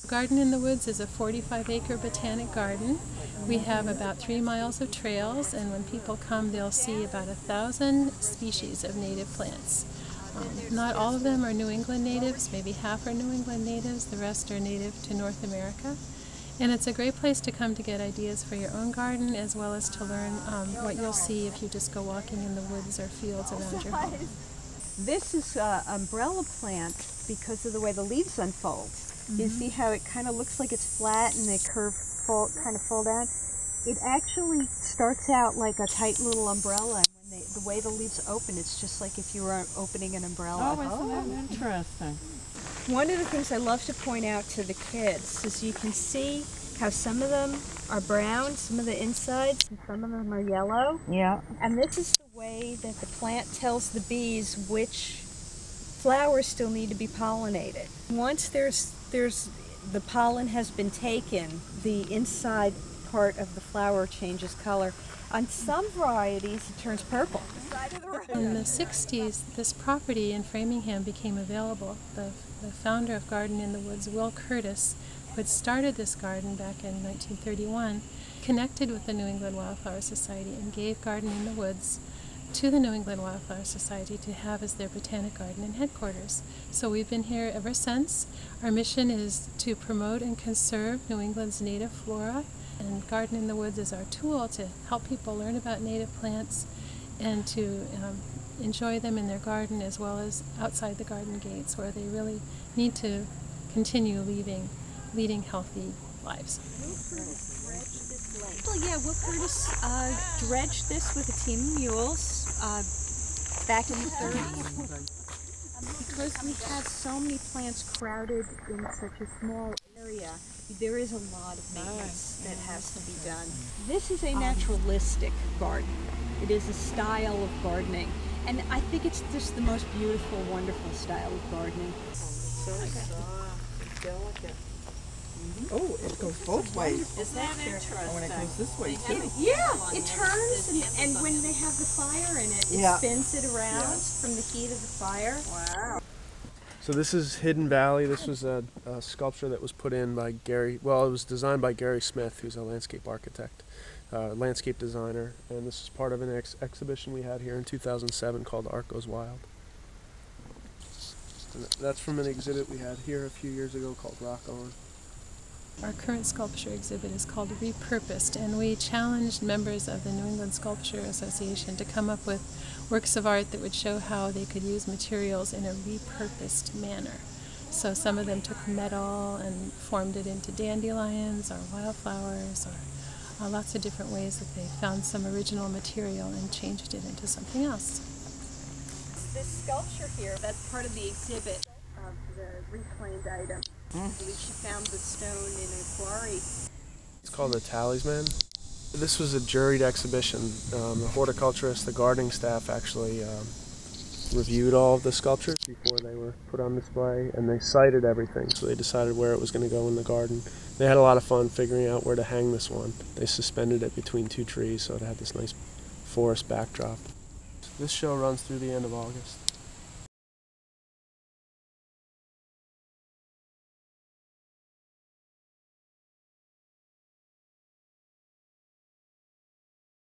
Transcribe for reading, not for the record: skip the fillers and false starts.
Garden in the Woods is a 45-acre botanic garden. We have about 3 miles of trails, and when people come they'll see about 1,000 species of native plants. Not all of them are New England natives, maybe half are New England natives, the rest are native to North America. And it's a great place to come to get ideas for your own garden, as well as to learn what you'll see if you just go walking in the woods or fields around your home. This is an umbrella plant because of the way the leaves unfold. You see how it kind of looks like it's flat and they kind of fold down? It actually starts out like a tight little umbrella. And the way the leaves open, it's just like if you were opening an umbrella. Oh, isn't that interesting? One of the things I love to point out to the kids is you can see how some of them are brown, some of the insides, and some of them are yellow. Yeah. And this is the way that the plant tells the bees which flowers still need to be pollinated. Once the pollen has been taken, the inside part of the flower changes color. On some varieties, it turns purple. In the 60s, this property in Framingham became available. The founder of Garden in the Woods, Will Curtis, who had started this garden back in 1931, connected with the New England Wildflower Society and gave Garden in the Woods to the New England Wildflower Society to have as their botanic garden and headquarters. So we've been here ever since. Our mission is to promote and conserve New England's native flora, and Garden in the Woods is our tool to help people learn about native plants and to enjoy them in their garden as well as outside the garden gates, where they really need to continue leading healthy lives. Well, yeah, Will Curtis dredged this with a team of mules back in the 30s. Because we have so many plants crowded in such a small area, there is a lot of maintenance that has to be done. This is a naturalistic garden. It is a style of gardening, and I think it's just the most beautiful, wonderful style of gardening. So soft and delicate. Oh, it goes both ways. Is that interesting? Oh, and it goes this way too. Yeah, it turns, and when they have the fire in it, it spins it around from the heat of the fire. Wow. So this is Hidden Valley. This was a sculpture that was put in by it was designed by Gary Smith, who's a landscape architect, landscape designer, and this is part of an exhibition we had here in 2007 called Art Goes Wild. And that's from an exhibit we had here a few years ago called Rock On. Our current sculpture exhibit is called Repurposed, and we challenged members of the New England Sculpture Association to come up with works of art that would show how they could use materials in a repurposed manner. So some of them took metal and formed it into dandelions or wildflowers, or lots of different ways that they found some original material and changed it into something else. This sculpture here, that's part of the exhibit of the reclaimed item. I believe she found the stone in a quarry. It's called the Talisman. This was a juried exhibition. The horticulturists, the gardening staff actually reviewed all of the sculptures before they were put on display, and they cited everything, so they decided where it was going to go in the garden. They had a lot of fun figuring out where to hang this one. They suspended it between 2 trees, so it had this nice forest backdrop. This show runs through the end of August.